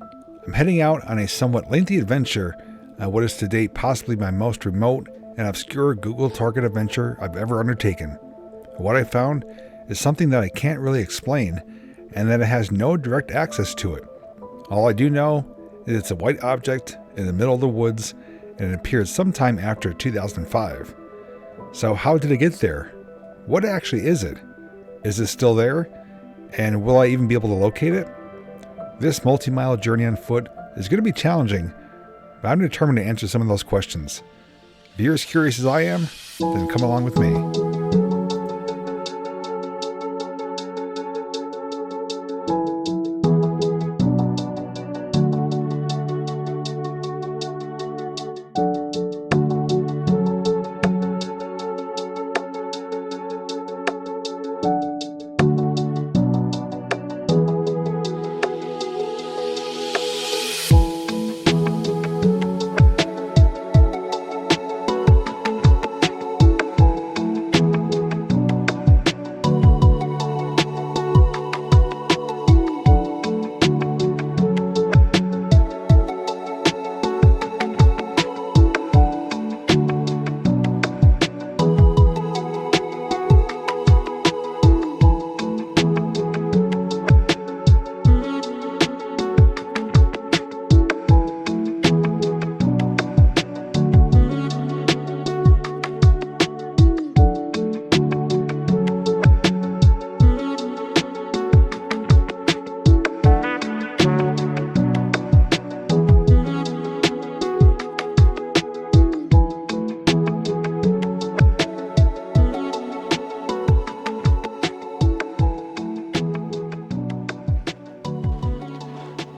I'm heading out on a somewhat lengthy adventure, what is to date possibly my most remote and obscure Google Target adventure I've ever undertaken. What I found is something that I can't really explain, and that it has no direct access to it. All I do know is it's a white object in the middle of the woods, and it appeared sometime after 2005. So how did it get there? What actually is it? Is it still there? And will I even be able to locate it? This multi-mile journey on foot is going to be challenging, but I'm determined to answer some of those questions. If you're as curious as I am, then come along with me.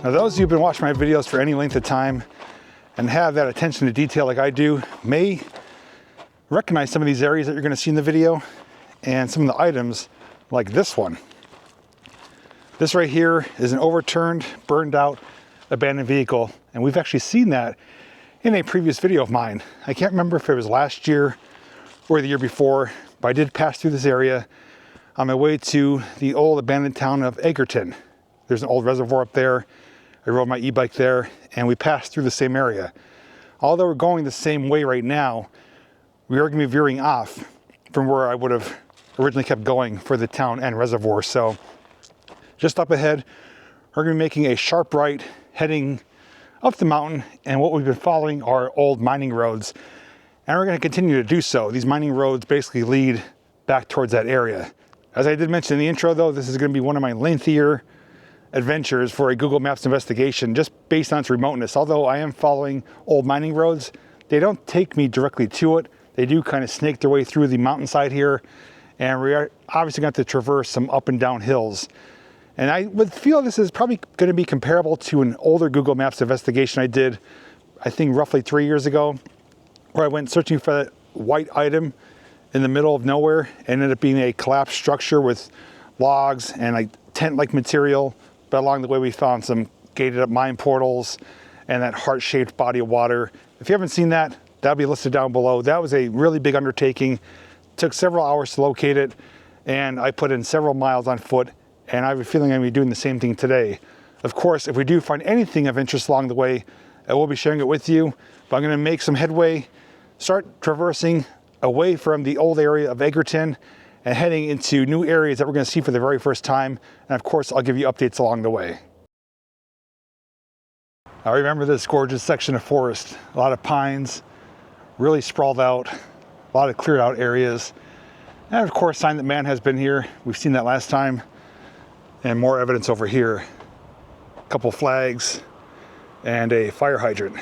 Now, those of you who've been watching my videos for any length of time and have that attention to detail like I do may recognize some of these areas that you're going to see in the video and some of the items like this one. This right here is an overturned, burned out, abandoned vehicle, and we've actually seen that in a previous video of mine. I can't remember if it was last year or the year before, but I did pass through this area on my way to the old abandoned town of Egerton. There's an old reservoir up there. I rode my e-bike there and we passed through the same area. Although we're going the same way right now, we are going to be veering off from where I would have originally kept going for the town and reservoir. So just up ahead, we're going to be making a sharp right heading up the mountain, and what we've been following are old mining roads, and we're going to continue to do so. These mining roads basically lead back towards that area. As I did mention in the intro though, this is going to be one of my lengthier adventures for a Google Maps investigation just based on its remoteness. Although I am following old mining roads, they don't take me directly to it. They do kind of snake their way through the mountainside here, and we are obviously going to traverse some up and down hills. And I would feel this is probably going to be comparable to an older Google Maps investigation I did, I think roughly 3 years ago, where I went searching for that white item in the middle of nowhere. It ended up being a collapsed structure with logs and like tent-like material. But along the way, we found some gated up mine portals and that heart-shaped body of water. If you haven't seen that, that'll be listed down below. That was a really big undertaking. Took several hours to locate it, and I put in several miles on foot, and I have a feeling I'm going to be doing the same thing today. Of course, if we do find anything of interest along the way, I will be sharing it with you, but I'm going to make some headway, start traversing away from the old area of Egerton and heading into new areas that we're going to see for the very first time. And of course, I'll give you updates along the way. I remember this gorgeous section of forest, a lot of pines, really sprawled out, a lot of cleared out areas. And of course, sign that man has been here. We've seen that last time. And more evidence over here. A couple flags and a fire hydrant.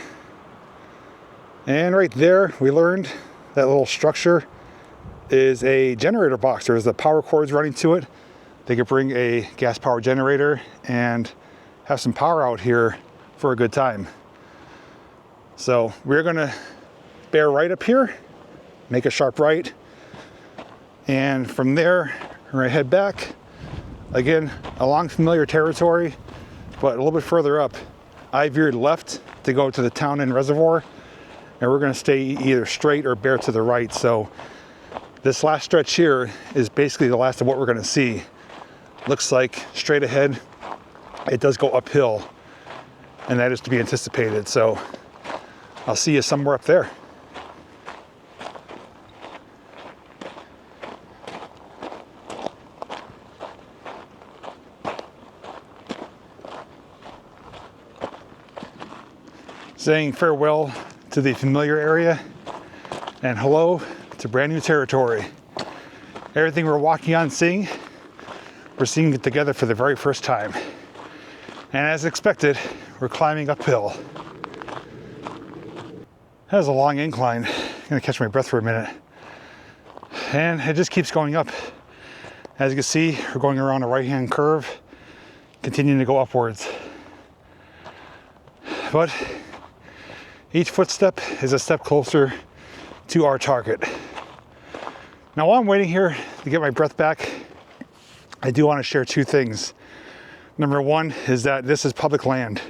And right there, we learned that little structure is a generator box. There's the power cords running to it. They could bring a gas power generator and have some power out here for a good time. So we're gonna bear right up here, make a sharp right, and from there we're gonna head back again along familiar territory, but a little bit further up I veered left to go to the town and reservoir, and we're gonna stay either straight or bear to the right. So this last stretch here is basically the last of what we're going to see. Looks like straight ahead, it does go uphill. and that is to be anticipated. So I'll see you somewhere up there. Saying farewell to the familiar area and hello to brand new territory. Everything we're walking on, we're seeing it together for the very first time. And as expected, we're climbing uphill. That was a long incline. I'm gonna catch my breath for a minute. And it just keeps going up. As you can see, we're going around a right-hand curve, continuing to go upwards. But each footstep is a step closer to our target. Now, while I'm waiting here to get my breath back, I do want to share two things. Number one is that this is public land.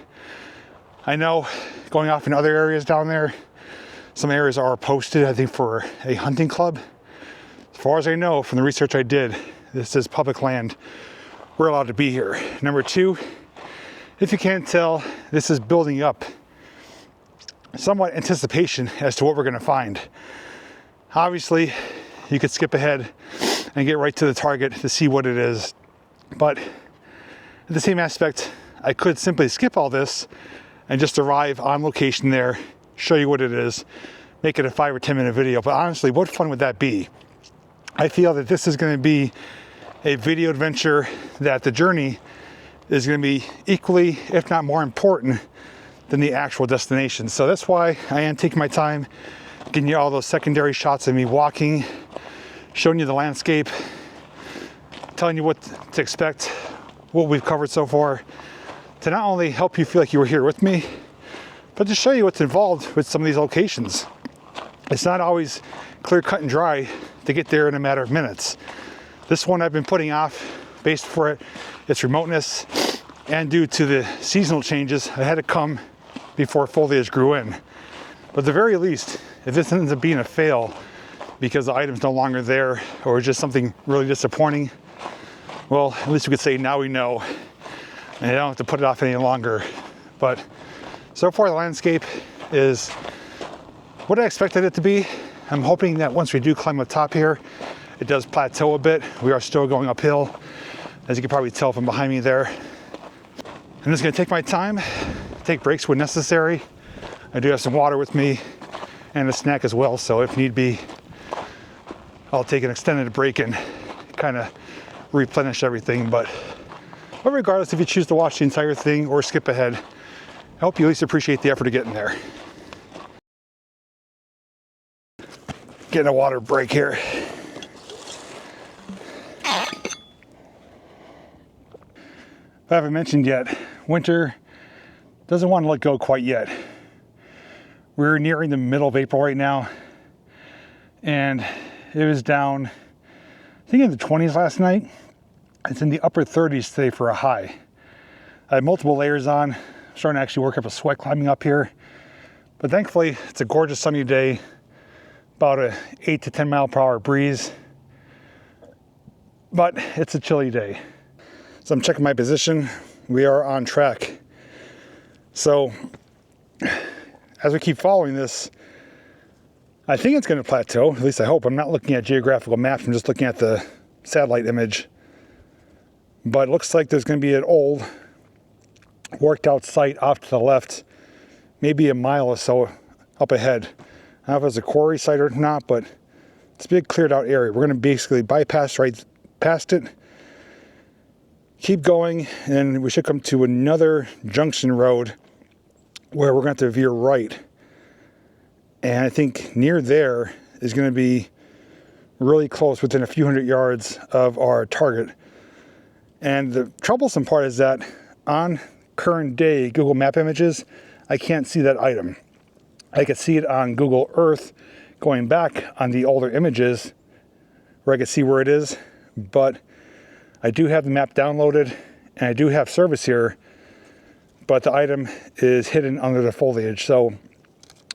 I know going off in other areas down there, some areas are posted, I think, for a hunting club. As far as I know, from the research I did, this is public land. We're allowed to be here. Number two, if you can't tell, this is building up somewhat anticipation as to what we're going to find. Obviously, you could skip ahead and get right to the target to see what it is. But at the same aspect, I could simply skip all this and just arrive on location there, show you what it is, make it a 5 or 10 minute video. But honestly, what fun would that be? I feel that this is going to be a video adventure, that the journey is going to be equally, if not more important than the actual destination. So that's why I am taking my time, getting you all those secondary shots of me walking, showing you the landscape, telling you what to expect, what we've covered so far, to not only help you feel like you were here with me, but to show you what's involved with some of these locations. It's not always clear cut and dry to get there in a matter of minutes. This one I've been putting off based for its remoteness and due to the seasonal changes. I had to come before foliage grew in. But at the very least, if this ends up being a fail because the item's no longer there or just something really disappointing, well, at least we could say now we know and I don't have to put it off any longer. But so far the landscape is what I expected it to be. I'm hoping that once we do climb up top here, it does plateau a bit. We are still going uphill, as you can probably tell from behind me there. I'm just gonna take my time, take breaks when necessary. I do have some water with me and a snack as well, so if need be, I'll take an extended break and kind of replenish everything. But regardless, if you choose to watch the entire thing or skip ahead, I hope you at least appreciate the effort of getting there. Getting a water break here. If I haven't mentioned yet, winter doesn't want to let go quite yet. We're nearing the middle of April right now, and it was down, I think, in the 20s last night. It's in the upper 30s today for a high. I have multiple layers on. I'm starting to actually work up a sweat climbing up here, but thankfully it's a gorgeous sunny day, about a 8 to 10 mile per hour breeze, but it's a chilly day. So I'm checking my position. We are on track. So as we keep following this, I think it's going to plateau. At least I hope. I'm not looking at geographical maps. I'm just looking at the satellite image. But it looks like there's going to be an old worked out site off to the left, maybe a mile or so up ahead. I don't know if it's a quarry site or not, but it's a big cleared out area. We're going to basically bypass right past it, keep going, and we should come to another junction road where we're going to have to veer right. And I think near there is going to be really close, within a few hundred yards of our target. And the troublesome part is that on current day Google Map images, I can't see that item. I could see it on Google Earth going back on the older images where I could see where it is, but I do have the map downloaded and I do have service here, but the item is hidden under the foliage. So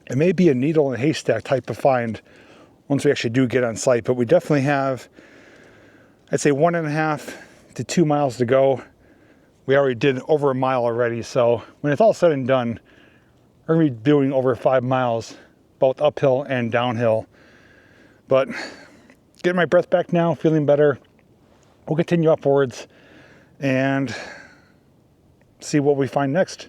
it may be a needle in a haystack type of find once we actually do get on site, but we definitely have, I'd say, 1.5 to 2 miles to go we already did over a mile already. So when it's all said and done, we're gonna be doing over 5 miles, both uphill and downhill. But getting my breath back now, feeling better. We'll continue upwards and see what we find next.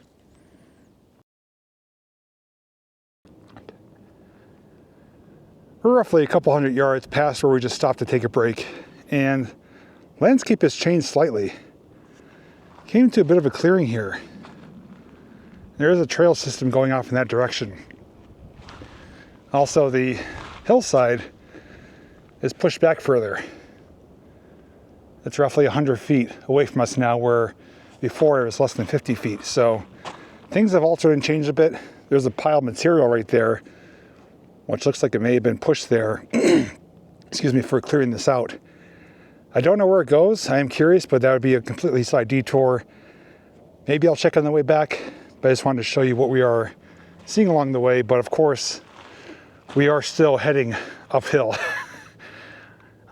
We're roughly a couple hundred yards past where we just stopped to take a break, and landscape has changed slightly. Came to a bit of a clearing here. There is a trail system going off in that direction. Also, the hillside is pushed back further. It's roughly 100 feet away from us now, where before it was less than 50 feet. So things have altered and changed a bit. There's a pile of material right there, which looks like it may have been pushed there, excuse me, for clearing this out. I don't know where it goes. I am curious, but that would be a completely side detour. Maybe I'll check on the way back, but I just wanted to show you what we are seeing along the way. But of course, we are still heading uphill.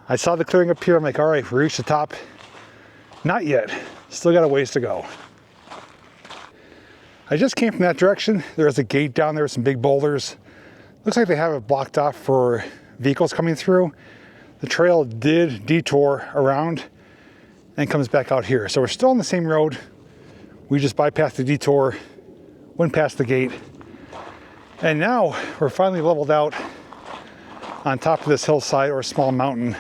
I saw the clearing up here. I'm like, all right, we reached the top. Not yet. Still got a ways to go. I just came from that direction. There's a gate down there with some big boulders. Looks like they have it blocked off for vehicles coming through. The trail did detour around and comes back out here. So we're still on the same road. We just bypassed the detour, went past the gate, and now we're finally leveled out on top of this hillside or small mountain.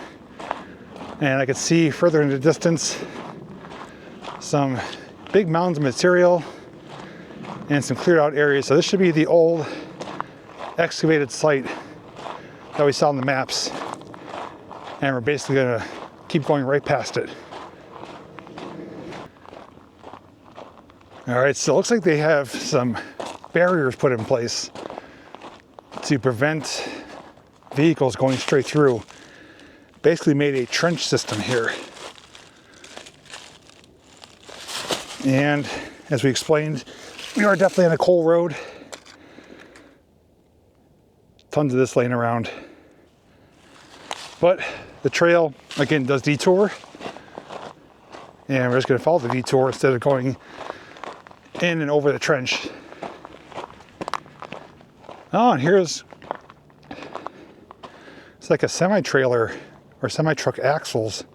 And I could see further in the distance some big mounds of material and some cleared out areas. So this should be the old excavated site that we saw on the maps, and we're basically gonna keep going right past it. All right, so it looks like they have some barriers put in place to prevent vehicles going straight through. Basically made a trench system here. And as we explained, we are definitely on a coal road. Tons of this laying around. But the trail, again, does detour. And we're just gonna follow the detour instead of going in and over the trench. Oh, and here's, it's like a semi-trailer or semi-truck axles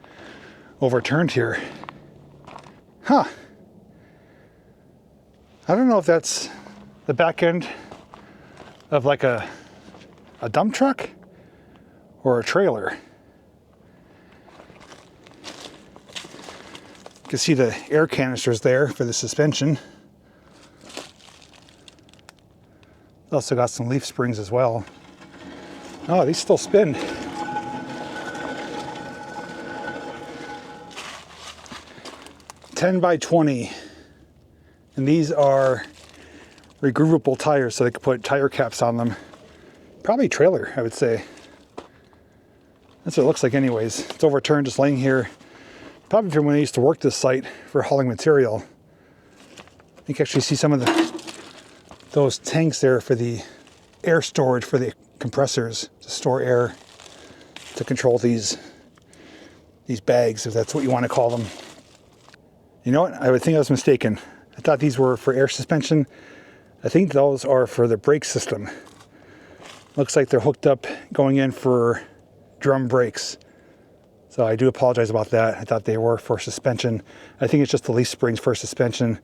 overturned here. Huh. I don't know if that's the back end of like a dump truck or a trailer. You can see the air canisters there for the suspension. Also got some leaf springs as well. Oh, these still spin. by 20. And these are regroovable tires, so they could put tire caps on them. Probably trailer, I would say. That's what it looks like anyways. It's overturned, just laying here. Probably from when I used to work this site for hauling material. You can actually see some of those tanks there for the air storage for the compressors to store air, to control these bags, if that's what you want to call them. You know what? I would think I was mistaken. I thought these were for air suspension. I think those are for the brake system. Looks like they're hooked up going in for drum brakes. So I do apologize about that. I thought they were for suspension. I think it's just the leaf springs for suspension.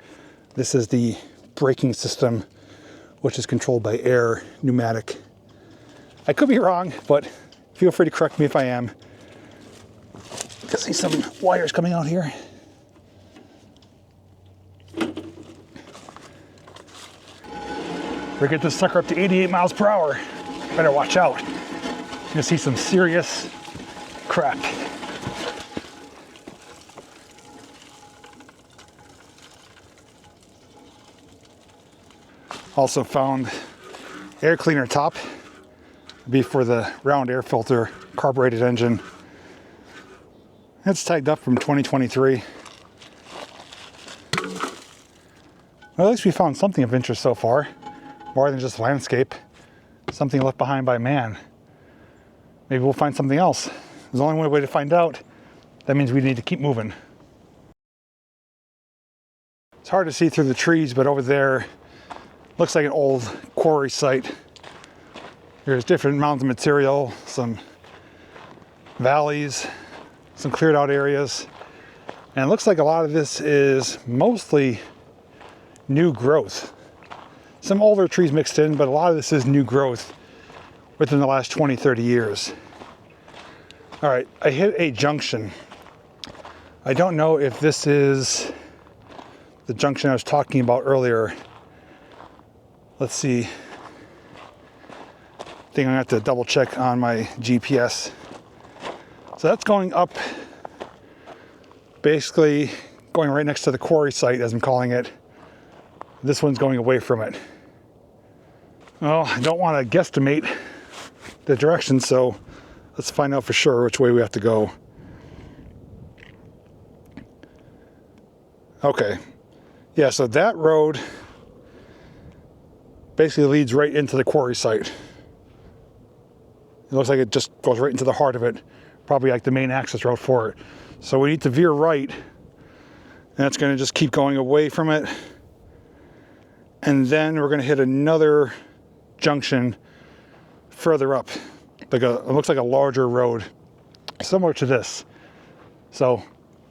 This is the braking system, which is controlled by air, pneumatic. I could be wrong, but feel free to correct me if I am. I can see some wires coming out here. We get this sucker up to 88 miles per hour. Better watch out. You're gonna see some serious crap. Also found air cleaner top. It'd be for the round air filter carbureted engine. It's tagged up from 2023. Well, at least we found something of interest so far. More than just landscape. Something left behind by man. Maybe we'll find something else. There's only one way to find out. That means we need to keep moving. It's hard to see through the trees, but over there looks like an old quarry site. There's different mounds of material, some valleys, some cleared out areas. And it looks like a lot of this is mostly new growth. Some older trees mixed in, but a lot of this is new growth within the last 20, 30 years. All right, I hit a junction. I don't know if this is the junction I was talking about earlier. Let's see. I think I'm gonna have to double check on my GPS. So that's going up, basically going right next to the quarry site, as I'm calling it. This one's going away from it. Well, I don't want to guesstimate the direction, so let's find out for sure which way we have to go. Okay. Yeah, so that road basically leads right into the quarry site. It looks like it just goes right into the heart of it, probably like the main access road for it. So we need to veer right, and that's going to just keep going away from it. And then we're going to hit another junction further up. It looks like a larger road, similar to this. So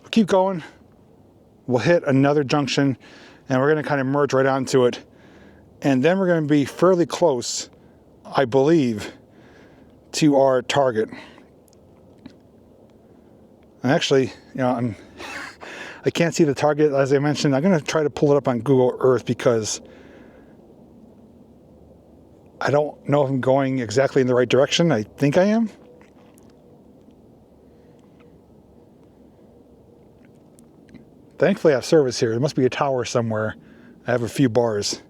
keep going. We'll hit another junction, and we're going to kind of merge right onto it. And then we're going to be fairly close, I believe, to our target. And actually, I can't see the target, as I mentioned. I'm going to try to pull it up on Google Earth because I don't know if I'm going exactly in the right direction. I think I am. Thankfully, I have service here. There must be a tower somewhere. I have a few bars.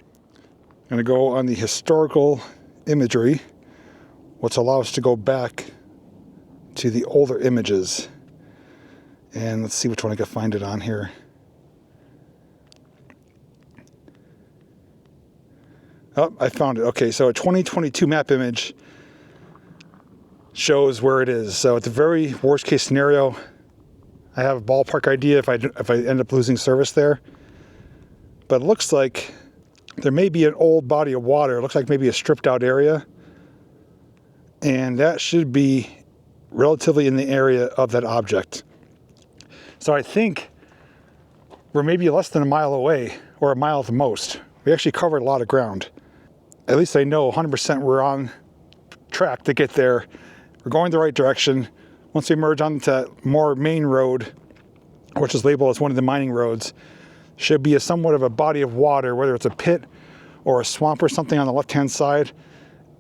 I'm going to go on the historical imagery, which allows us to go back to the older images. And let's see which one I can find it on here. Oh, I found it. Okay, so a 2022 map image shows where it is. So at the very worst case scenario, I have a ballpark idea if I end up losing service there. But it looks like there may be an old body of water. It looks like maybe a stripped out area. And that should be relatively in the area of that object. So I think we're maybe less than a mile away, or a mile at the most. We actually covered a lot of ground. At least I know 100% we're on track to get there. We're going the right direction. Once we merge onto that more main road, which is labeled as one of the mining roads, should be somewhat of a body of water, whether it's a pit or a swamp or something on the left-hand side.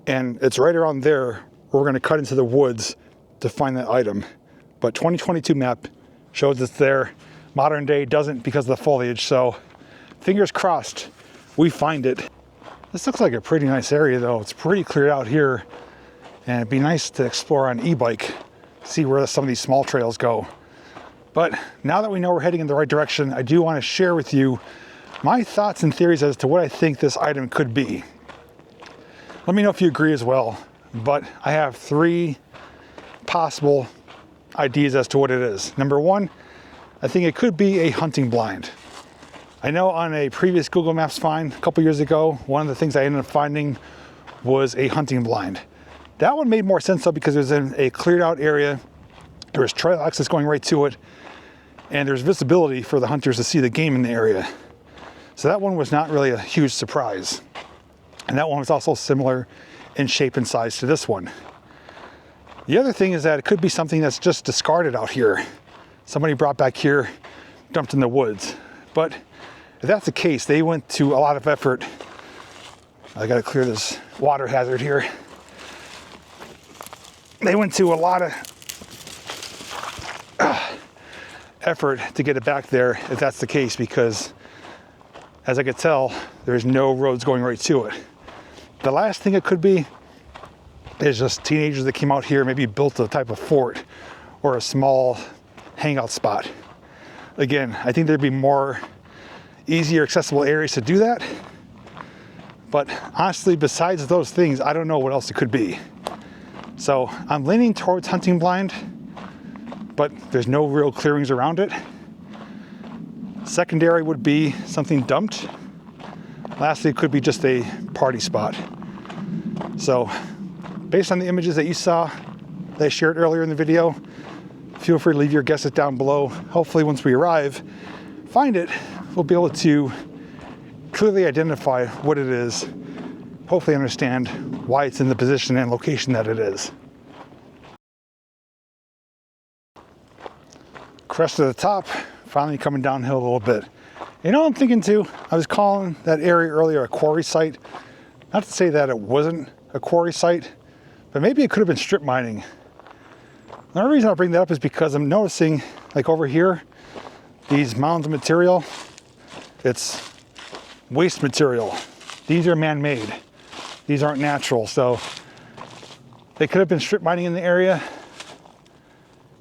And it's right around there where we're going to cut into the woods to find that item. But 2022 map shows it's there. Modern day doesn't because of the foliage. So fingers crossed we find it. This looks like a pretty nice area though. It's pretty cleared out here. And it'd be nice to explore on e-bike, see where some of these small trails go. But now that we know we're heading in the right direction, I do want to share with you my thoughts and theories as to what I think this item could be. Let me know if you agree as well. But I have 3 possible ideas as to what it is. Number 1, I think it could be a hunting blind. I know on a previous Google Maps find a couple years ago, one of the things I ended up finding was a hunting blind. That one made more sense though because it was in a cleared out area. There was trail access going right to it, and there's visibility for the hunters to see the game in the area. So that one was not really a huge surprise. And that one was also similar in shape and size to this one. The other thing is that it could be something that's just discarded out here. Somebody brought back here, dumped in the woods. But if that's the case, they went to a lot of effort. I gotta clear this water hazard here. They went to a lot of effort to get it back there, if that's the case, because as I could tell, there's no roads going right to it. The last thing it could be is just teenagers that came out here, maybe built a type of fort or a small hangout spot. Again, I think there'd be more easier accessible areas to do that. But honestly, besides those things, I don't know what else it could be. So I'm leaning towards hunting blind, but there's no real clearings around it. Secondary would be something dumped. Lastly, it could be just a party spot. So, based on the images that you saw, that I shared earlier in the video, feel free to leave your guesses down below. Hopefully once we arrive, find it, we'll be able to clearly identify what it is, hopefully understand why it's in the position and location that it is. Crest of the top, finally coming downhill a little bit. You know what I'm thinking too? I was calling that area earlier a quarry site. Not to say that it wasn't a quarry site, but maybe it could have been strip mining. The only reason I bring that up is because I'm noticing, like over here, these mounds of material, it's waste material. These are man-made. These aren't natural, so they could have been strip mining in the area.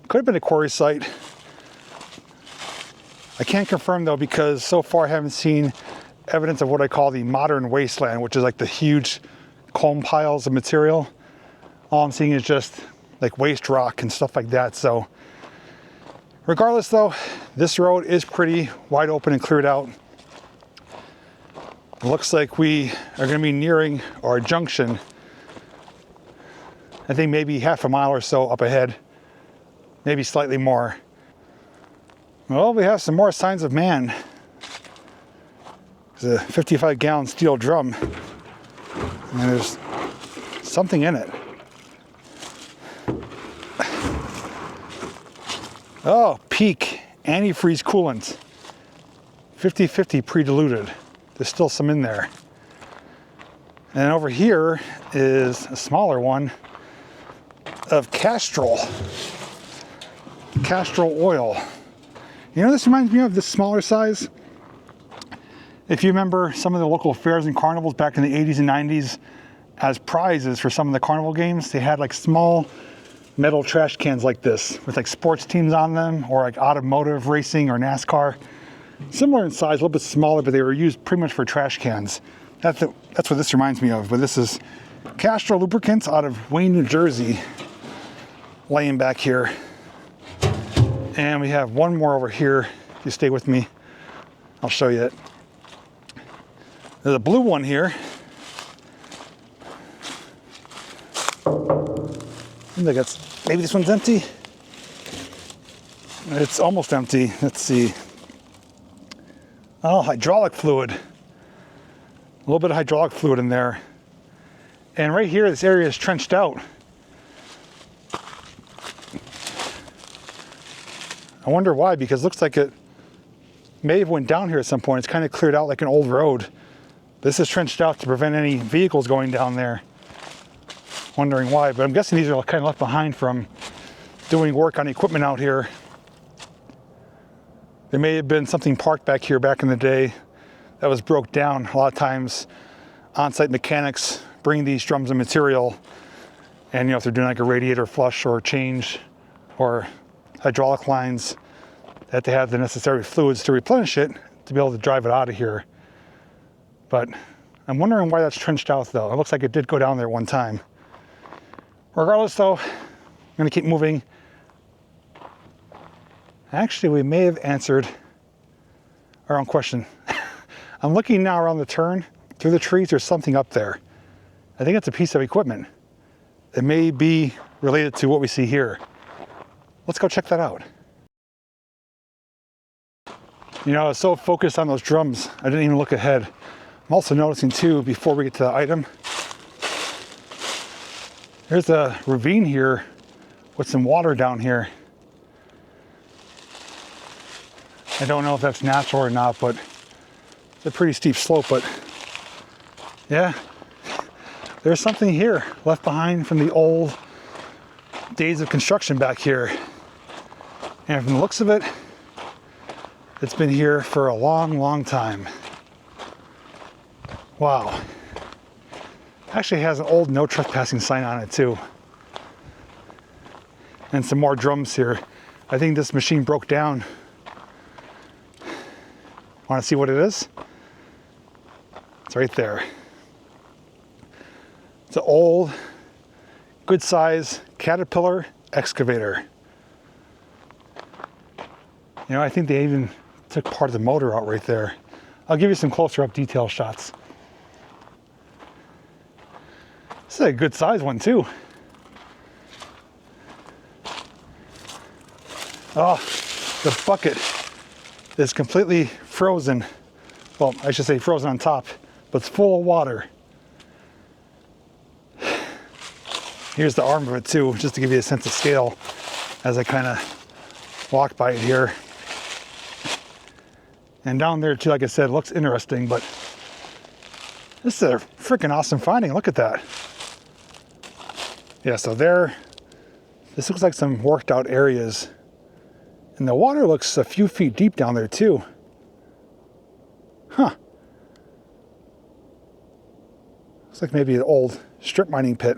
Could have been a quarry site. I can't confirm though, because so far I haven't seen evidence of what I call the modern wasteland, which is like the huge comb piles of material. All I'm seeing is just like waste rock and stuff like that. So regardless though, this road is pretty wide open and cleared out. It looks like we are going to be nearing our junction. I think maybe half a mile or so up ahead, maybe slightly more. Well, we have some more signs of man. There's a 55-gallon steel drum, and there's something in it. Oh, Peak antifreeze coolant, 50/50 pre-diluted. There's still some in there. And over here is a smaller one of Castrol oil. You know, this reminds me of this smaller size. If you remember some of the local fairs and carnivals back in the 80s and 90s, as prizes for some of the carnival games, they had like small metal trash cans like this with like sports teams on them, or like automotive racing or NASCAR. Similar in size, a little bit smaller, but they were used pretty much for trash cans. That's what this reminds me of. But this is Castrol lubricants out of Wayne, New Jersey, laying back here. And we have one more over here. If you stay with me, I'll show you it. There's a blue one here. I think maybe this one's empty. It's almost empty. Let's see. Oh, hydraulic fluid. A little bit of hydraulic fluid in there. And right here, this area is trenched out. I wonder why, because it looks like it may have went down here at some point. It's kind of cleared out like an old road. This is trenched out to prevent any vehicles going down there. Wondering why, but I'm guessing these are kind of left behind from doing work on equipment out here. There may have been something parked back here back in the day that was broke down. A lot of times on-site mechanics bring these drums of material, and you know, if they're doing like a radiator flush or change or hydraulic lines, they have to have the necessary fluids to replenish it to be able to drive it out of here. But I'm wondering why that's trenched out though. It looks like it did go down there one time. Regardless though, I'm gonna keep moving. Actually, we may have answered our own question. I'm looking now around the turn, through the trees, there's something up there. I think it's a piece of equipment. It may be related to what we see here. Let's go check that out. You know, I was so focused on those drums, I didn't even look ahead. I'm also noticing too, before we get to the item, there's a ravine here with some water down here. I don't know if that's natural or not, but it's a pretty steep slope, but yeah, there's something here left behind from the old days of construction back here. And from the looks of it, it's been here for a long, long time. Wow. Actually has an old no trespassing sign on it too. And some more drums here. I think this machine broke down. Want to see what it is? It's right there. It's an old, good size Caterpillar excavator. You know, I think they even took part of the motor out right there. I'll give you some closer up detail shots. This is a good size one too. Oh, the bucket is completely frozen. Well, I should say frozen on top, but it's full of water. Here's the arm of it too, just to give you a sense of scale as I kind of walk by it here. And down there too, like I said, it looks interesting, but this is a freaking awesome finding. Look at that. Yeah, so there, this looks like some worked out areas. And the water looks a few feet deep down there too. Huh. Looks like maybe an old strip mining pit.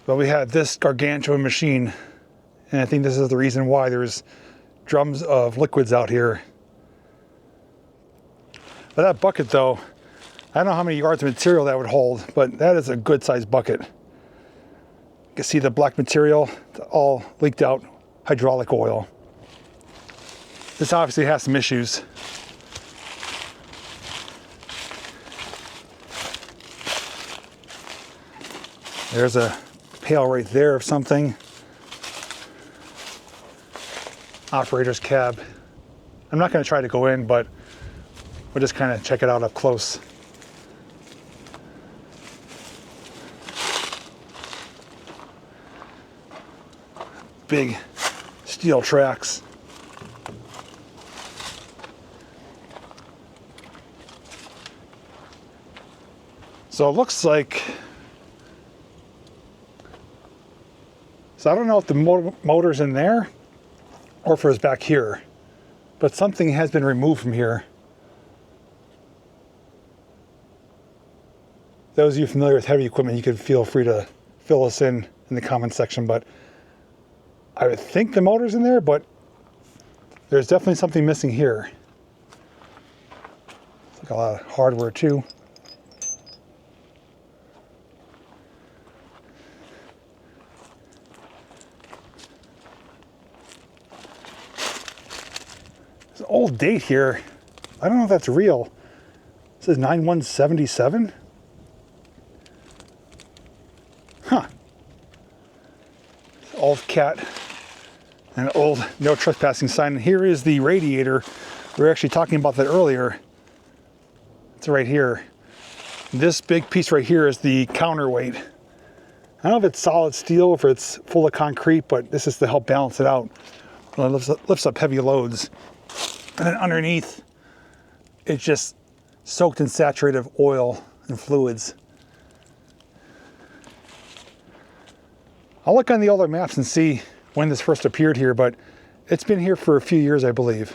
But we had this gargantuan machine, and I think this is the reason why there's drums of liquids out here. But that bucket though, I don't know how many yards of material that would hold, but that is a good sized bucket. You can see the black material, all leaked out hydraulic oil. This obviously has some issues. There's a pail right there of something. Operator's cab. I'm not going to try to go in, but we'll just kind of check it out up close. Big steel tracks. So it looks like, so I don't know if the motor's in there or if it's back here, but something has been removed from here. Those of you familiar with heavy equipment, you could feel free to fill us in the comment section, but I would think the motor's in there, but there's definitely something missing here. It's like a lot of hardware too. There's an old date here. I don't know if that's real. It says 9177. Huh. Old cat. An old no trespassing sign. And here is the radiator. We were actually talking about that earlier. It's right here. This big piece right here is the counterweight. I don't know if it's solid steel or if it's full of concrete, but this is to help balance it out. It lifts up heavy loads. And then underneath, it's just soaked in saturated oil and fluids. I'll look on the older maps and see when this first appeared here, but it's been here for a few years, I believe.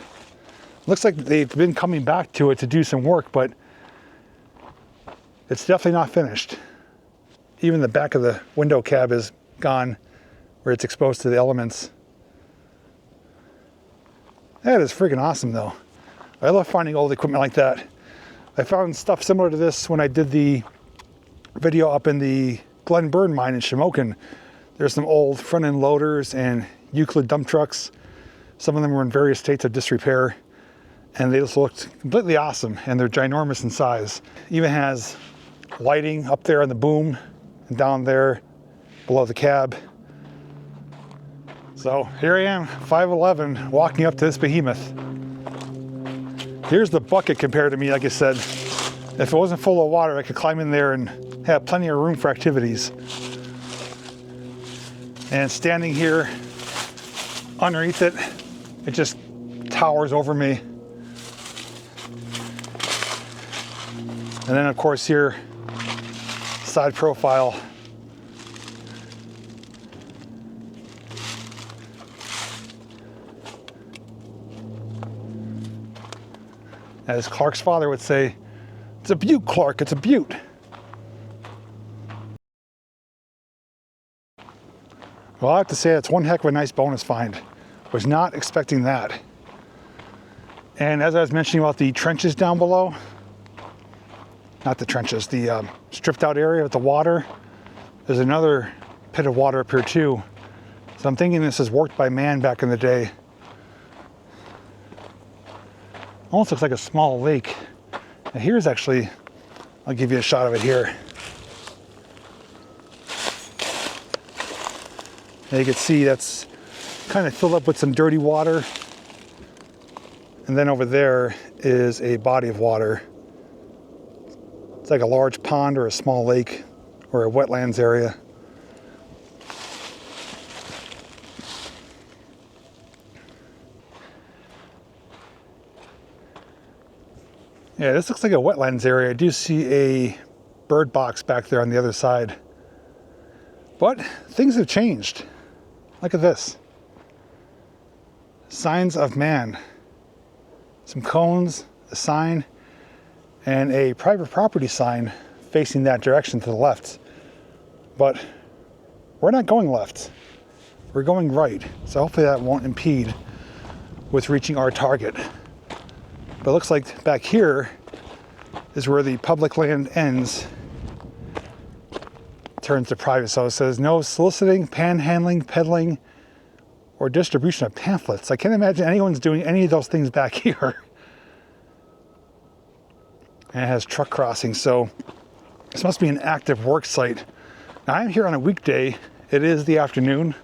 Looks like they've been coming back to it to do some work, but it's definitely not finished. Even the back of the window cab is gone where it's exposed to the elements. That is freaking awesome though. I love finding old equipment like that. I found stuff similar to this when I did the video up in the Glen Burn mine in Shamokin. There's some old front end loaders and Euclid dump trucks. Some of them were in various states of disrepair, and they just looked completely awesome, and they're ginormous in size. Even has lighting up there on the boom and down there below the cab. So here I am, 5'11", walking up to this behemoth. Here's the bucket compared to me. Like I said, if it wasn't full of water, I could climb in there and have plenty of room for activities. And standing here underneath it, it just towers over me. And then of course here, side profile. As Clark's father would say, it's a beaut, Clark, it's a beaut. Well, I have to say that's one heck of a nice bonus find. Was not expecting that. And as I was mentioning about the trenches down below, not the trenches, the stripped out area with the water, there's another pit of water up here too. So I'm thinking this is worked by man back in the day. Almost looks like a small lake. Now here's actually, I'll give you a shot of it here. Now you can see that's kind of filled up with some dirty water. And then over there is a body of water. It's like a large pond or a small lake or a wetlands area. Yeah, this looks like a wetlands area. I do see a bird box back there on the other side. But things have changed. Look at this. Signs of man. Some cones, a sign, and a private property sign facing that direction to the left. But we're not going left. We're going right. So hopefully that won't impede with reaching our target. But it looks like back here is where the public land ends, turns to private. So it says no soliciting, panhandling, peddling, or distribution of pamphlets. I can't imagine anyone's doing any of those things back here. And it has truck crossings, so this must be an active work site. Now I'm here on a weekday. It is the afternoon,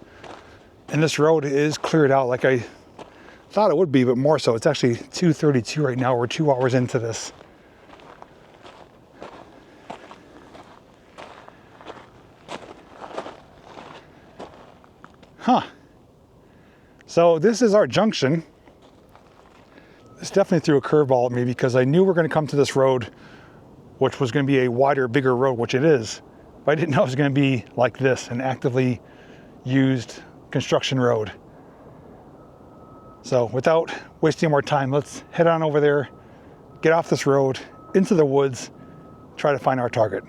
and this road is cleared out like I thought it would be, but more so. It's actually 2:32 right now. We're 2 hours into this. Huh. So this is our junction. This definitely threw a curveball at me because I knew we were going to come to this road, which was going to be a wider, bigger road, which it is. But I didn't know it was going to be like this, an actively used construction road. So without wasting more time, let's head on over there, get off this road, into the woods, try to find our target.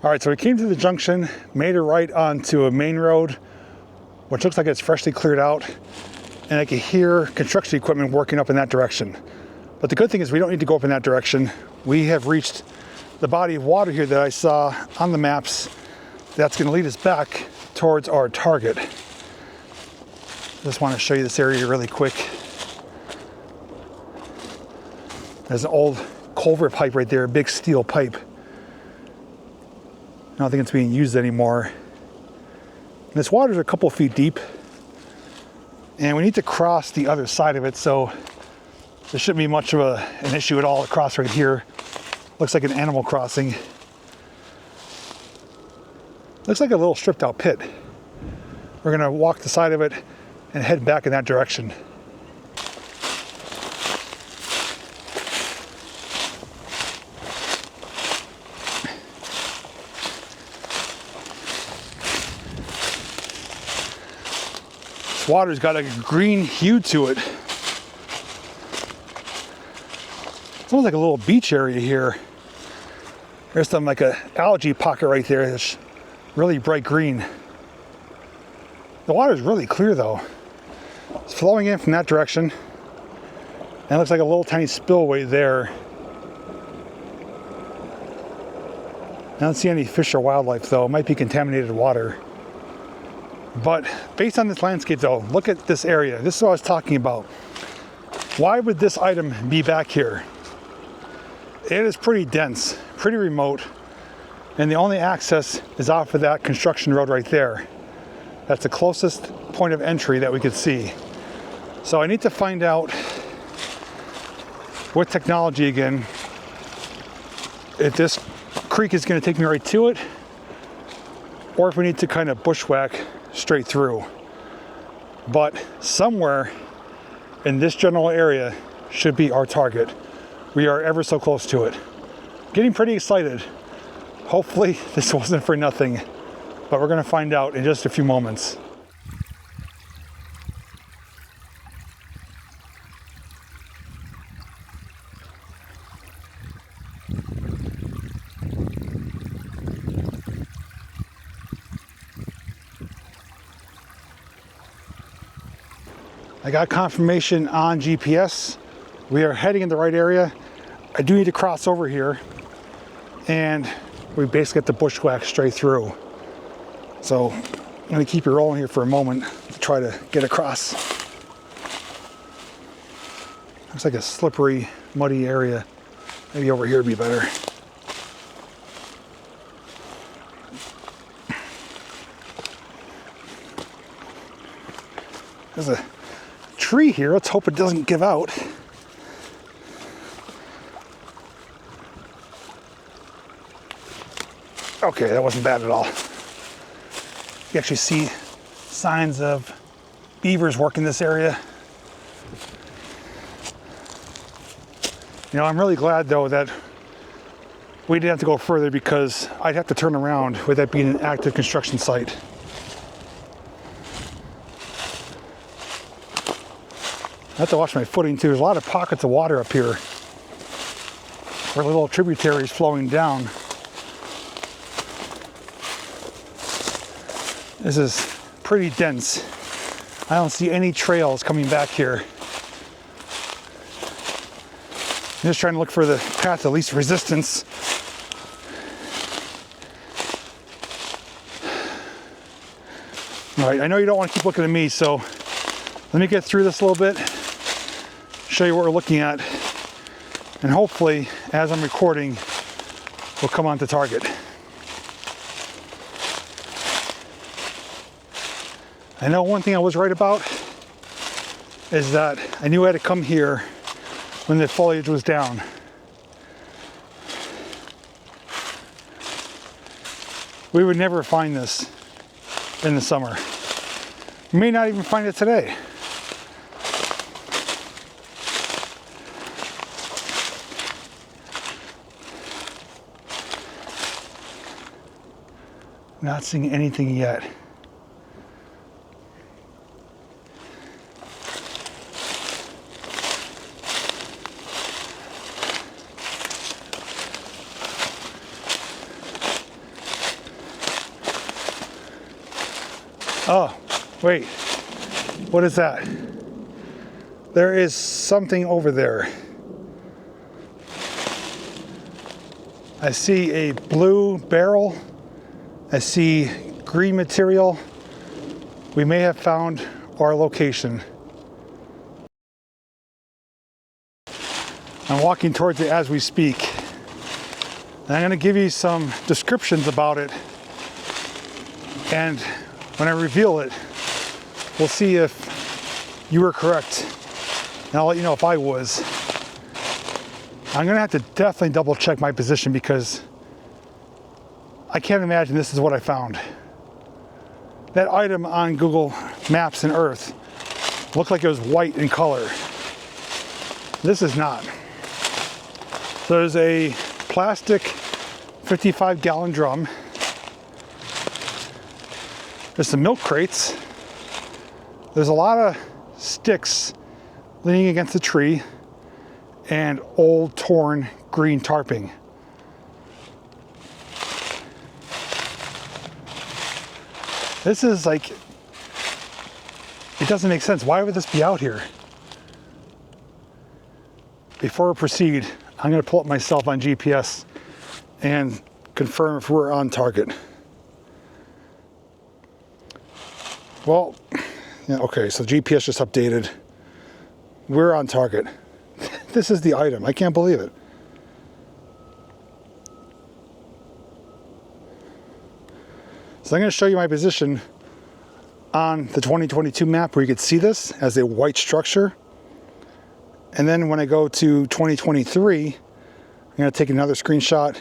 All right, so we came to the junction, made a right onto a main road, which looks like it's freshly cleared out, and I can hear construction equipment working up in that direction. But the good thing is we don't need to go up in that direction. We have reached the body of water here that I saw on the maps that's going to lead us back towards our target. Just want to show you this area really quick. There's an old culvert pipe right there, a big steel pipe. I don't think it's being used anymore. And this water's a couple feet deep, and we need to cross the other side of it, so there shouldn't be much of an issue at all to cross right here. Looks like an animal crossing. Looks like a little stripped out pit. We're gonna walk the side of it and head back in that direction. This water's got a green hue to it. It's almost like a little beach area here. There's some like a algae pocket right there that's really bright green. The water is really clear though. It's flowing in from that direction. And it looks like a little tiny spillway there. I don't see any fish or wildlife though. It might be contaminated water. But based on this landscape though, look at this area. This is what I was talking about. Why would this item be back here? It is pretty dense, pretty remote, and the only access is off of that construction road right there. That's the closest point of entry that we could see. So I need to find out with technology again, if this creek is going to take me right to it, or if we need to kind of bushwhack straight through. But somewhere in this general area should be our target. We are ever so close to it. Getting pretty excited. Hopefully this wasn't for nothing, but we're gonna find out in just a few moments. I got confirmation on GPS. We are heading in the right area. I do need to cross over here, and we basically have to bushwhack straight through. So I'm gonna keep you rolling here for a moment to try to get across. Looks like a slippery, muddy area. Maybe over here would be better. There's a tree here. Let's hope it doesn't give out. Okay, that wasn't bad at all. You actually see signs of beavers working this area. You know, I'm really glad though that we didn't have to go further, because I'd have to turn around with that being an active construction site. I have to watch my footing too. There's a lot of pockets of water up here where the little tributaries flowing down. This is pretty dense. I don't see any trails coming back here. I'm just trying to look for the path of least resistance. All right, I know you don't want to keep looking at me, so let me get through this a little bit, show you what we're looking at, and hopefully, as I'm recording, we'll come on to target. I know one thing I was right about is that I knew I had to come here when the foliage was down. We would never find this in the summer. We may not even find it today. Not seeing anything yet. Oh, wait, what is that? There is something over there. I see a blue barrel. I see green material. We may have found our location. I'm walking towards it as we speak. And I'm going to give you some descriptions about it. And when I reveal it, we'll see if you were correct. And I'll let you know if I was. I'm gonna have to definitely double check my position, because I can't imagine this is what I found. That item on Google Maps and Earth looked like it was white in color. This is not. So there's a plastic 55-gallon drum. There's some milk crates. There's a lot of sticks leaning against the tree and old torn green tarping. This is like, it doesn't make sense. Why would this be out here? Before I proceed, I'm gonna pull up myself on GPS and confirm if we're on target. Well, yeah, okay, so GPS just updated. We're on target. This is the item. I can't believe it. So I'm going to show you my position on the 2022 map, where you could see this as a white structure. And then when I go to 2023, I'm going to take another screenshot.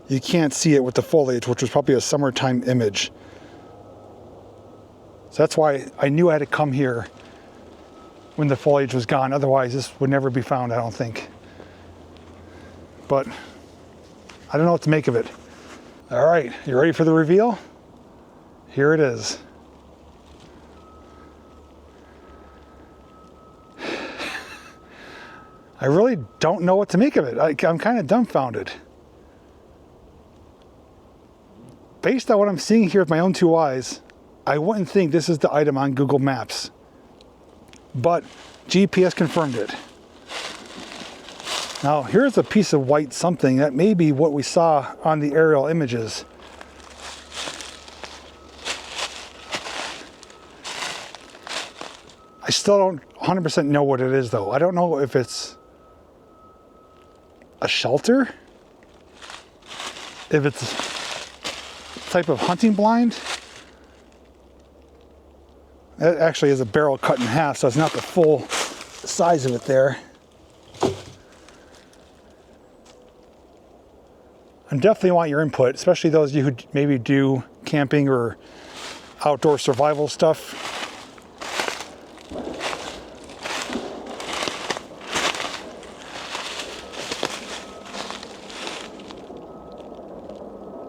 You can't see it with the foliage, which was probably a summertime image. So that's why I knew I had to come here when the foliage was gone. Otherwise, this would never be found, I don't think. But I don't know what to make of it. All right, you ready for the reveal? Here it is. I really don't know what to make of it. I'm kind of dumbfounded. Based on what I'm seeing here with my own two eyes, I wouldn't think this is the item on Google Maps, but GPS confirmed it. Now, here's a piece of white something that may be what we saw on the aerial images. still don't 100% know what it is though. I don't know if it's a shelter, if it's a type of hunting blind. It actually is a barrel cut in half, so it's not the full size of it there. I definitely want your input, especially those of you who maybe do camping or outdoor survival stuff.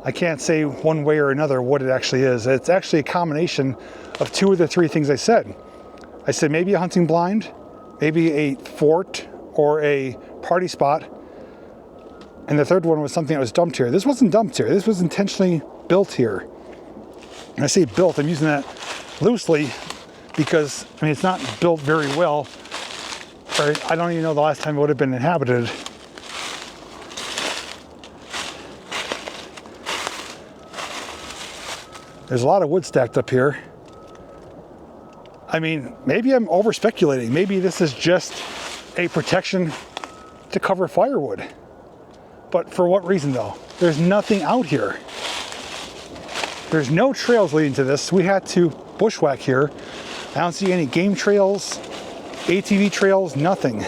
I can't say one way or another what it actually is. It's actually a combination of two of the three things I said. I said maybe a hunting blind, maybe a fort or a party spot, and the third one was something that was dumped here. This wasn't dumped here. This was intentionally built here. And I say built, I'm using that loosely because, I mean, it's not built very well, or I don't even know the last time it would have been inhabited. There's a lot of wood stacked up here. I mean, maybe I'm over speculating. Maybe this is just a protection to cover firewood. But for what reason though? There's nothing out here. There's no trails leading to this. We had to bushwhack here. I don't see any game trails, ATV trails, nothing.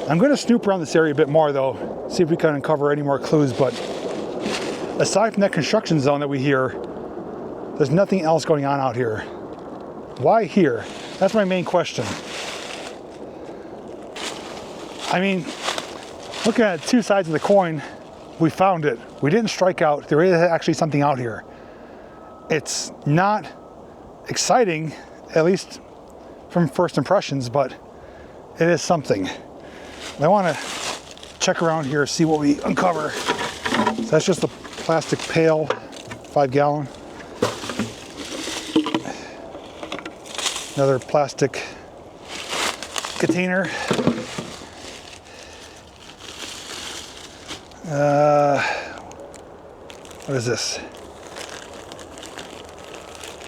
I'm gonna snoop around this area a bit more though, see if we can uncover any more clues, but aside from that construction zone that we hear, there's nothing else going on out here. Why here? That's my main question. I mean, looking at two sides of the coin, we found it. We didn't strike out. There is actually something out here. It's not exciting, at least from first impressions, but it is something. I want to check around here, see what we uncover. So that's just a plastic pail, 5 gallon. Another plastic container. What is this?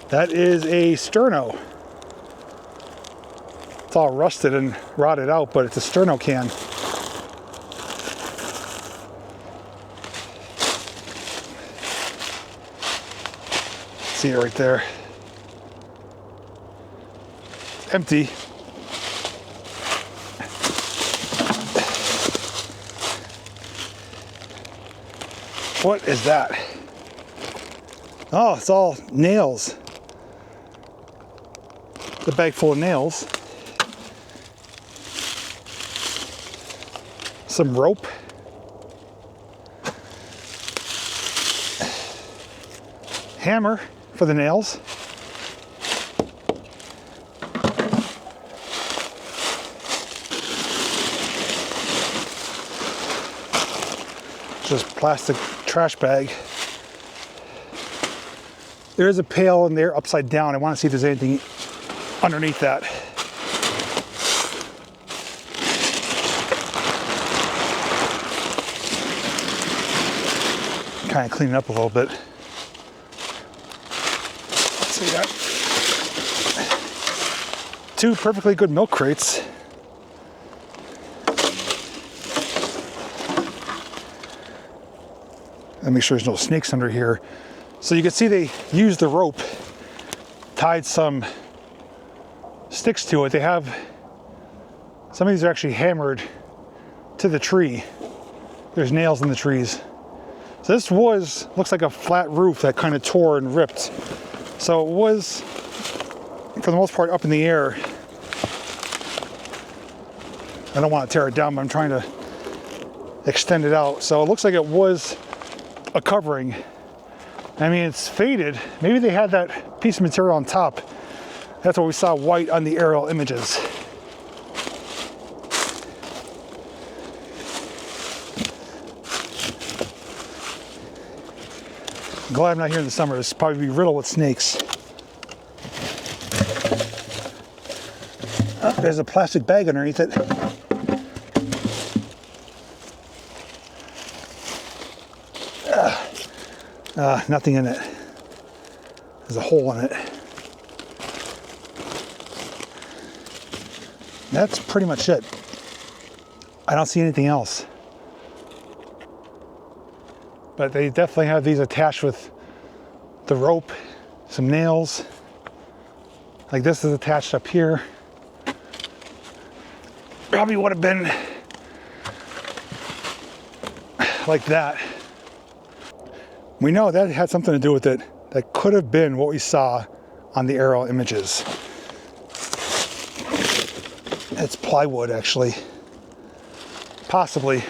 That is a sterno. It's all rusted and rotted out, but it's a sterno can. See it right there. It's empty. What is that? Oh, it's all nails. The bag full of nails. Some rope. Hammer for the nails. Just plastic trash bag. There is a pail in there upside down. I want to see if there's anything underneath that. Kind of clean it up a little bit. So we got 2 perfectly good milk crates. And make sure there's no snakes under here. So you can see they used the rope, tied some sticks to it. They have, some of these are actually hammered to the tree. There's nails in the trees. So this was, looks like a flat roof that kind of tore and ripped. So it was, for the most part, up in the air. I don't want to tear it down, but I'm trying to extend it out. So it looks like it was a covering. I mean, it's faded. Maybe they had that piece of material on top. That's what we saw white on the aerial images. I'm glad I'm not here in the summer. This would probably be riddled with snakes. Oh, there's a plastic bag underneath it. Nothing in it. There's a hole in it. That's pretty much it. I don't see anything else. But they definitely have these attached with the rope, some nails. Like this is attached up here. Probably would have been like that. We know that had something to do with it. That could have been what we saw on the aerial images. It's plywood, actually. Possibly.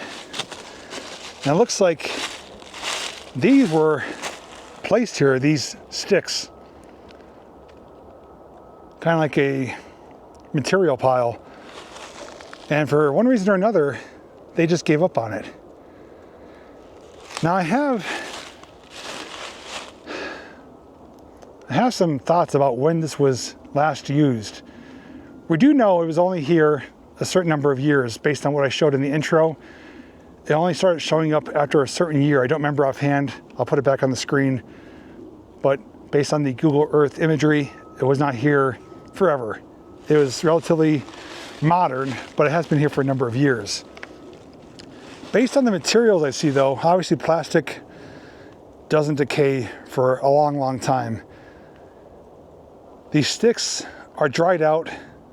And it looks like these were placed here, these sticks. Kind of like a material pile. And for one reason or another, they just gave up on it. Now I have some thoughts about when this was last used. We do know it was only here a certain number of years based on what I showed in the intro. It only started showing up after a certain year. I don't remember offhand. I'll put it back on the screen. But based on the Google Earth imagery, it was not here forever. It was relatively modern, but it has been here for a number of years. Based on the materials I see though, obviously plastic doesn't decay for a long, long time. These sticks are dried out.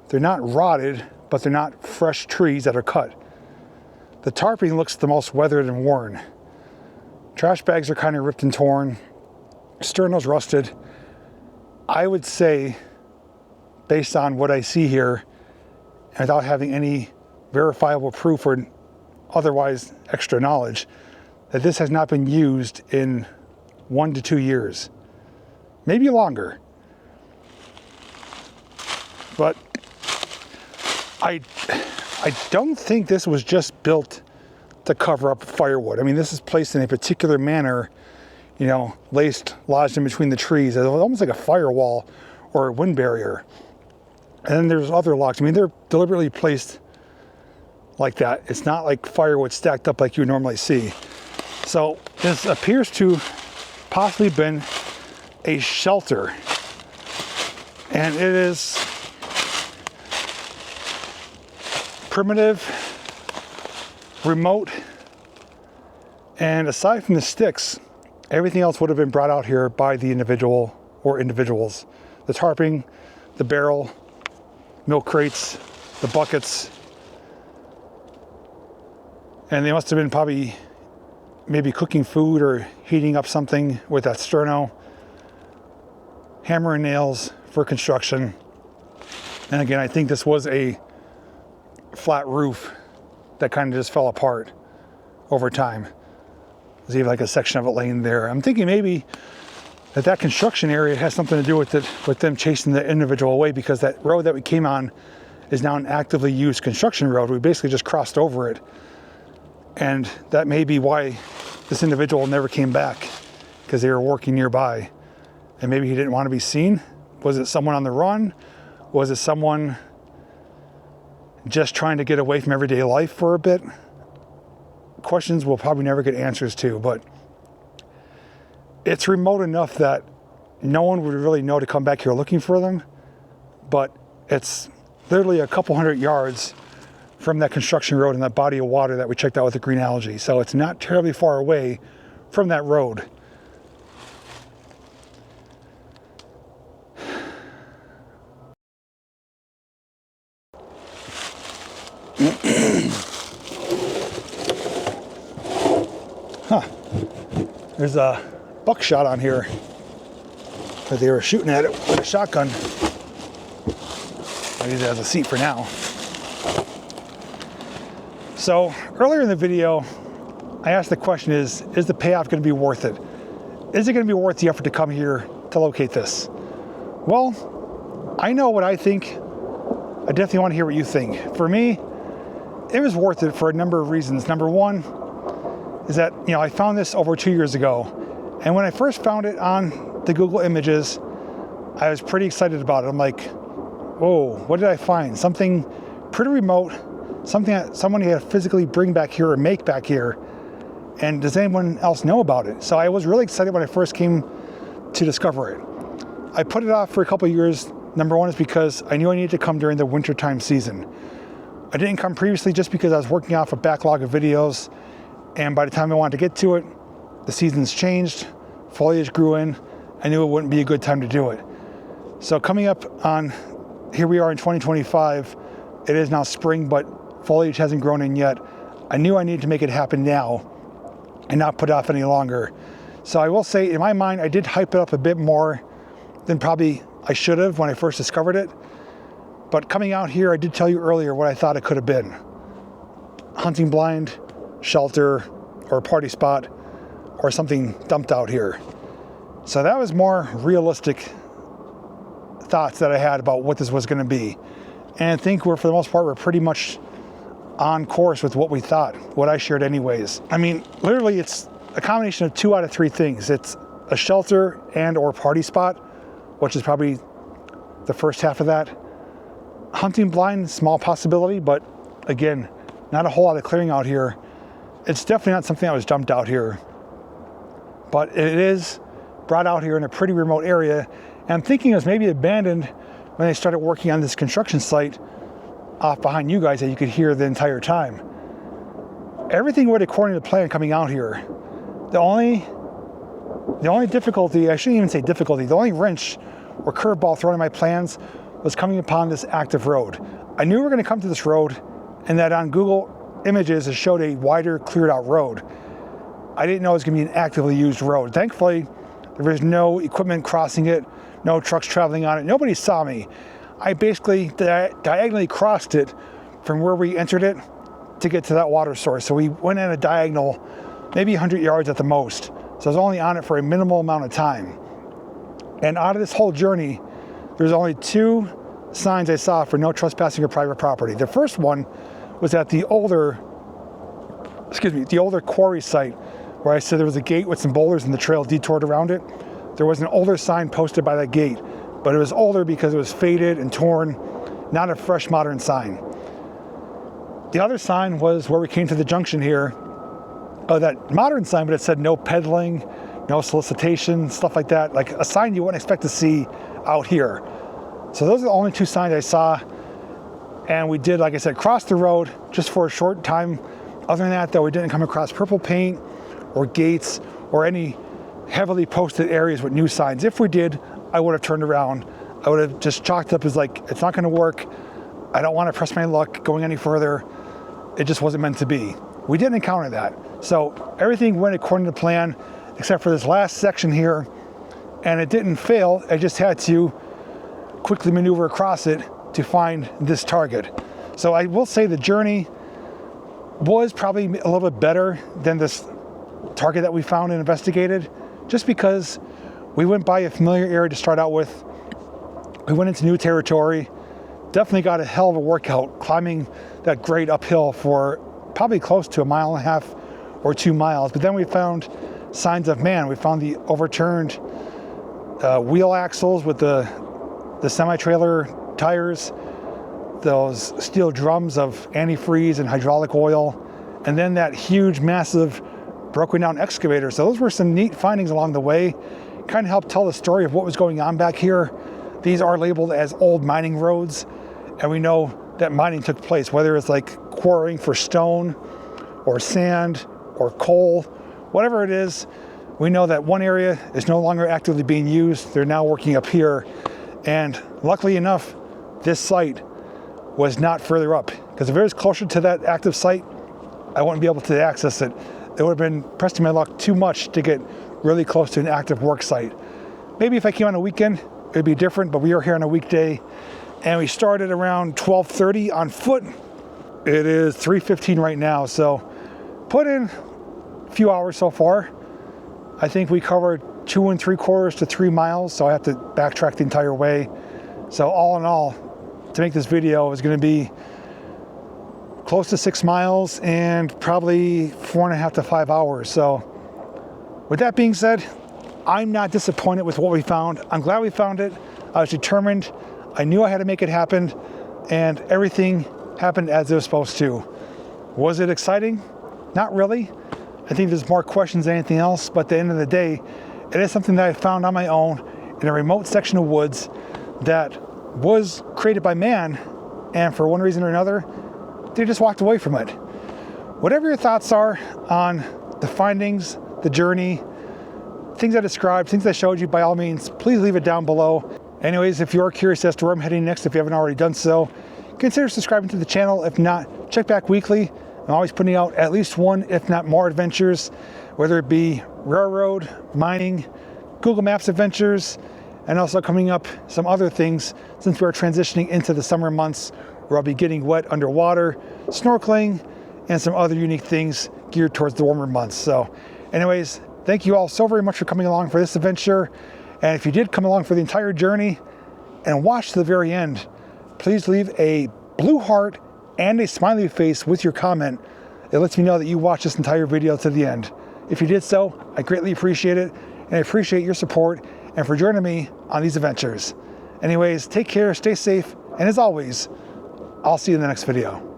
They're not rotted, but they're not fresh trees that are cut. The tarping looks the most weathered and worn. Trash bags are kind of ripped and torn. Sterno's rusted. I would say, based on what I see here, and without having any verifiable proof or otherwise extra knowledge, that this has not been used in 1 to 2 years. Maybe longer. But I don't think this was just built to cover up firewood. I mean, this is placed in a particular manner, you know, lodged in between the trees, almost like a firewall or a wind barrier. And then there's other logs. I mean, they're deliberately placed like that. It's not like firewood stacked up like you would normally see. So this appears to possibly been a shelter. And it is primitive, remote, and aside from the sticks, everything else would have been brought out here by the individual or individuals. The tarping, the barrel, milk crates, the buckets, and they must have been probably maybe cooking food or heating up something with that sterno. Hammer and nails for construction. And again, I think this was a flat roof that kind of just fell apart over time. There's even like a section of it laying there. I'm thinking maybe that construction area has something to do with it, with them chasing the individual away, because that road that we came on is now an actively used construction road. We basically just crossed over it. And that may be why this individual never came back, because they were working nearby. And maybe he didn't want to be seen. Was it someone on the run? Was it someone just trying to get away from everyday life for a bit? Questions we'll probably never get answers to, but it's remote enough that no one would really know to come back here looking for them. But it's literally a couple hundred yards from that construction road and that body of water that we checked out with the green algae. So it's not terribly far away from that road. Huh. There's a buckshot on here that they were shooting at it with a shotgun. I'll use it as a seat for now. So earlier in the video, I asked the question, is the payoff going to be worth it? Is it going to be worth the effort to come here to locate this? Well, I know what I think. I definitely want to hear what you think. For me, it was worth it for a number of reasons. Number one is that, you know, I found this over 2 years ago. And when I first found it on the Google images, I was pretty excited about it. I'm like, whoa, what did I find? Something pretty remote, something that someone had to physically bring back here or make back here. And does anyone else know about it? So I was really excited when I first came to discover it. I put it off for a couple of years. Number one is because I knew I needed to come during the wintertime season. I didn't come previously just because I was working off a backlog of videos, and by the time I wanted to get to it, the seasons changed, foliage grew in. I knew it wouldn't be a good time to do it. So coming up on, here we are in 2025, it is now spring, but foliage hasn't grown in yet. I knew I needed to make it happen now and not put it off any longer. So I will say, in my mind, I did hype it up a bit more than probably I should have when I first discovered it. But coming out here, I did tell you earlier what I thought it could have been. Hunting blind, shelter, or a party spot, or something dumped out here. So that was more realistic thoughts that I had about what this was going to be. And I think for the most part, we're pretty much on course with what we thought, what I shared anyways. I mean, literally it's a combination of 2 out of 3 things. It's a shelter and or party spot, which is probably the first half of that. Hunting blind, small possibility, but again, not a whole lot of clearing out here. It's definitely not something that was dumped out here, but it is brought out here in a pretty remote area. And I'm thinking it was maybe abandoned when they started working on this construction site off behind you guys that you could hear the entire time. Everything went according to plan coming out here. The only difficulty, I shouldn't even say difficulty, the only wrench or curveball thrown in my plans was coming upon this active road. I knew we were going to come to this road, and that on Google Images it showed a wider, cleared out road. I didn't know it was going to be an actively used road. Thankfully, there was no equipment crossing it, no trucks traveling on it. Nobody saw me. I basically diagonally crossed it from where we entered it to get to that water source. So we went at a diagonal, maybe 100 yards at the most. So I was only on it for a minimal amount of time. And out of this whole journey, there's only 2 signs I saw for no trespassing or private property. The first one was at the older quarry site, where I said there was a gate with some boulders and the trail detoured around it. There was an older sign posted by that gate, but it was older because it was faded and torn, not a fresh modern sign. The other sign was where we came to the junction here, that modern sign, but it said no peddling, no solicitation, stuff like that, like a sign you wouldn't expect to see out here. So those are the only 2 signs I saw. And we did, like I said, cross the road just for a short time. Other than that, though, we didn't come across purple paint or gates or any heavily posted areas with new signs. If we did, I would have turned around. I would have just chalked up as like, it's not going to work. I don't want to press my luck going any further. It just wasn't meant to be. We didn't encounter that. So everything went according to plan, except for this last section here. And it didn't fail. I just had to quickly maneuver across it to find this target. So I will say the journey was probably a little bit better than this target that we found and investigated, just because we went by a familiar area to start out with. We went into new territory, definitely got a hell of a workout climbing that grade uphill for probably close to 1.5 miles or 2 miles. But then we found signs of man. We found the overturned wheel axles with the semi-trailer tires, those steel drums of antifreeze and hydraulic oil, and then that huge, massive, broken down excavator. So those were some neat findings along the way. Kind of helped tell the story of what was going on back here. These are labeled as old mining roads, and we know that mining took place, whether it's like quarrying for stone or sand or coal, whatever it is. We know that one area is no longer actively being used. They're now working up here. And luckily enough, this site was not further up, because if it was closer to that active site, I wouldn't be able to access it. It would have been pressing my luck too much to get really close to an active work site. Maybe if I came on a weekend, it'd be different, but we are here on a weekday, and we started around 12:30 on foot. It is 3:15 right now, so put in a few hours so far. I think we covered 2 3/4 to 3 miles, so I have to backtrack the entire way. So all in all, to make this video is going to be close to 6 miles and probably 4.5 to 5 hours. So with that being said, I'm not disappointed with what we found. I'm glad we found it. I was determined. I knew I had to make it happen, and everything happened as it was supposed to. Was it exciting? Not really. I think there's more questions than anything else, but at the end of the day, it is something that I found on my own in a remote section of woods that was created by man, and for one reason or another, they just walked away from it. Whatever your thoughts are on the findings, the journey, things I described, things I showed you, by all means, please leave it down below. Anyways, if you're curious as to where I'm heading next, if you haven't already done so, consider subscribing to the channel. If not, check back weekly. I'm always putting out at least one, if not more, adventures, whether it be railroad, mining, Google Maps adventures, and also coming up some other things since we're transitioning into the summer months where I'll be getting wet underwater, snorkeling, and some other unique things geared towards the warmer months. So anyways, thank you all so very much for coming along for this adventure. And if you did come along for the entire journey and watch to the very end, please leave a blue heart and a smiley face with your comment. It lets me know that you watched this entire video to the end. If you did so, I greatly appreciate it, and I appreciate your support and for joining me on these adventures. Anyways, take care, stay safe, and as always, I'll see you in the next video.